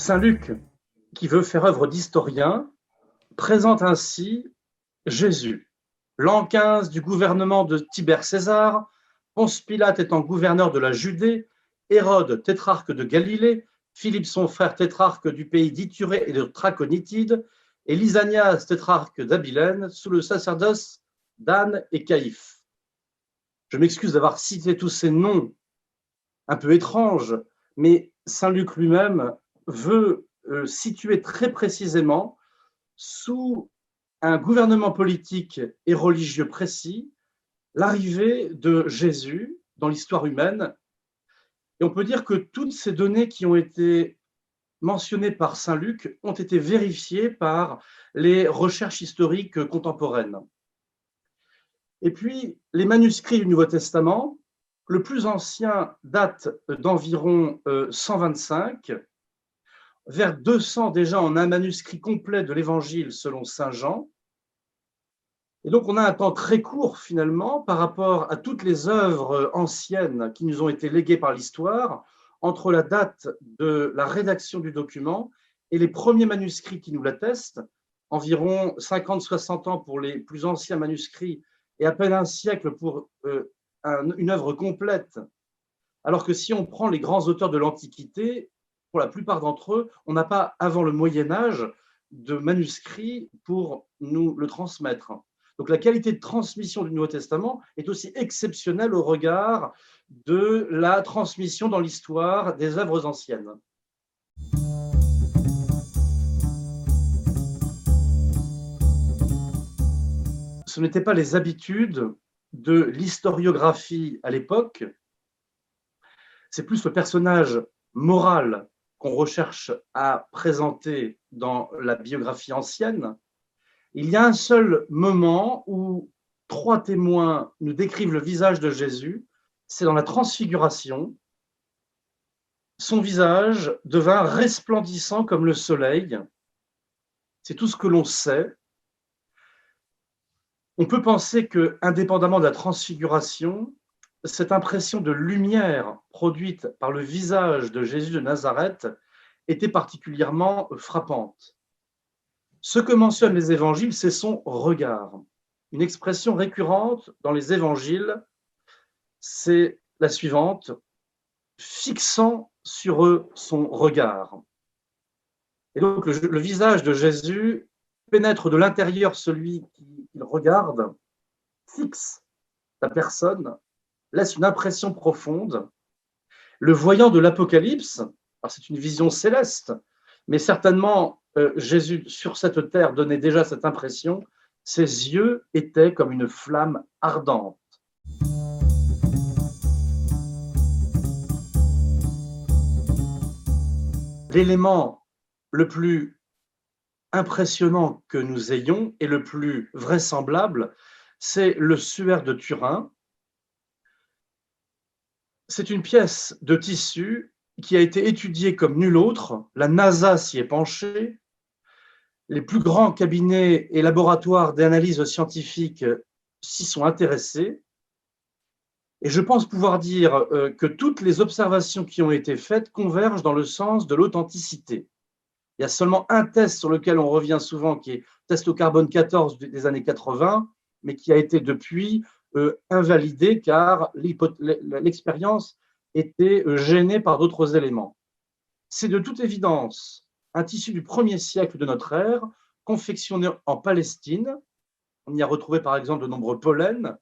Saint Luc, qui veut faire œuvre d'historien, présente ainsi Jésus. L'an 15 du gouvernement de Tibère César, Ponce Pilate étant gouverneur de la Judée, Hérode, tétrarque de Galilée, Philippe son frère, tétrarque du pays d'Ithurée et de Trachonitide, et Lysanias, tétrarque d'Abilène, sous le sacerdoce d'Anne et Caïphe. Je m'excuse d'avoir cité tous ces noms un peu étranges, mais Saint Luc lui-même veut situer très précisément sous un gouvernement politique et religieux précis l'arrivée de Jésus dans l'histoire humaine. Et on peut dire que toutes ces données qui ont été mentionnées par Saint Luc ont été vérifiées par les recherches historiques contemporaines. Et puis, les manuscrits du Nouveau Testament, le plus ancien date d'environ 125, vers 200 déjà en un manuscrit complet de l'Évangile selon Saint Jean. Et donc, on a un temps très court, finalement, par rapport à toutes les œuvres anciennes qui nous ont été léguées par l'histoire, entre la date de la rédaction du document et les premiers manuscrits qui nous l'attestent, environ 50-60 ans pour les plus anciens manuscrits et à peine un siècle pour une œuvre complète. Alors que si on prend les grands auteurs de l'Antiquité, pour la plupart d'entre eux, on n'a pas, avant le Moyen-Âge, de manuscrits pour nous le transmettre. Donc la qualité de transmission du Nouveau Testament est aussi exceptionnelle au regard de la transmission dans l'histoire des œuvres anciennes. Ce n'étaient pas les habitudes de l'historiographie à l'époque, c'est plus le personnage moral qu'on recherche à présenter dans la biographie ancienne. Il y a un seul moment où 3 témoins nous décrivent le visage de Jésus, c'est dans la transfiguration. Son visage devint resplendissant comme le soleil. C'est tout ce que l'on sait. On peut penser que, indépendamment de la transfiguration, cette impression de lumière produite par le visage de Jésus de Nazareth était particulièrement frappante. Ce que mentionnent les évangiles, c'est son regard. Une expression récurrente dans les évangiles, c'est la suivante, fixant sur eux son regard. Et donc le visage de Jésus pénètre de l'intérieur celui qu'il regarde, fixe la personne, laisse une impression profonde. Le voyant de l'Apocalypse, alors c'est une vision céleste, mais certainement Jésus sur cette terre donnait déjà cette impression, ses yeux étaient comme une flamme ardente. L'élément le plus impressionnant que nous ayons et le plus vraisemblable, c'est le suaire de Turin. C'est une pièce de tissu qui a été étudiée comme nulle autre. La NASA s'y est penchée. Les plus grands cabinets et laboratoires d'analyse scientifique s'y sont intéressés. Et je pense pouvoir dire que toutes les observations qui ont été faites convergent dans le sens de l'authenticité. Il y a seulement un test sur lequel on revient souvent, qui est le test au carbone 14 des années 80, mais qui a été depuis invalidé car l'expérience était gênée par d'autres éléments. C'est de toute évidence un tissu du 1er siècle de notre ère, confectionné en Palestine. On y a retrouvé par exemple de nombreux pollens.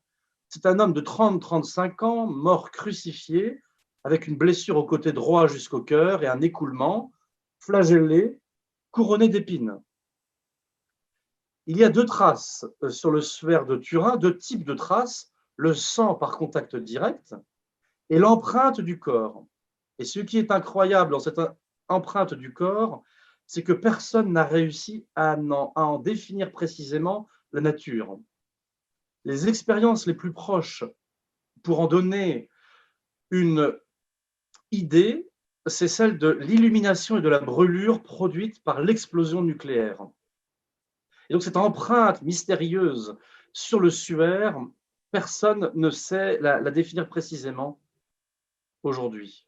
C'est un homme de 30-35 ans, mort crucifié, avec une blessure au côté droit jusqu'au cœur et un écoulement, flagellé, couronné d'épines. Il y a 2 traces sur le suaire de Turin, 2 types de traces, le sang par contact direct et l'empreinte du corps. Et ce qui est incroyable dans cette empreinte du corps, c'est que personne n'a réussi à en définir précisément la nature. Les expériences les plus proches pour en donner une idée, c'est celle de l'illumination et de la brûlure produite par l'explosion nucléaire. Et donc cette empreinte mystérieuse sur le suaire, personne ne sait la définir précisément aujourd'hui.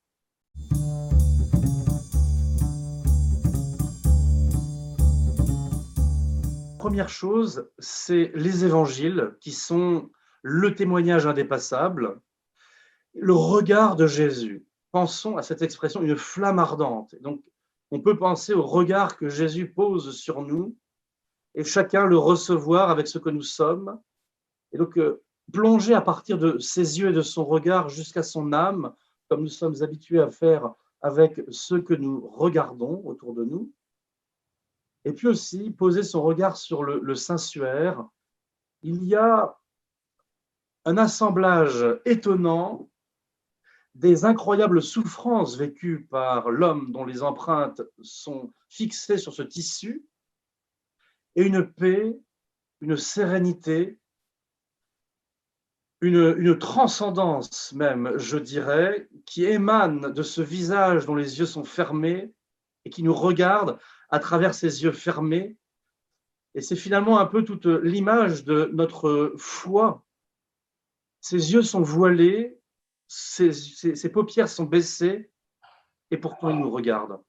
Première chose, c'est les évangiles qui sont le témoignage indépassable, le regard de Jésus. Pensons à cette expression, une flamme ardente. Donc, on peut penser au regard que Jésus pose sur nous et chacun le recevoir avec ce que nous sommes. Et donc, plonger à partir de ses yeux et de son regard jusqu'à son âme, comme nous sommes habitués à faire avec ceux que nous regardons autour de nous. Et puis aussi, poser son regard sur le Saint-Suaire. Il y a un assemblage étonnant des incroyables souffrances vécues par l'homme dont les empreintes sont fixées sur ce tissu, et une paix, une sérénité, une transcendance même, je dirais, qui émane de ce visage dont les yeux sont fermés et qui nous regarde à travers ces yeux fermés. Et c'est finalement un peu toute l'image de notre foi. Ses yeux sont voilés, ses paupières sont baissées, et pourtant il nous regarde.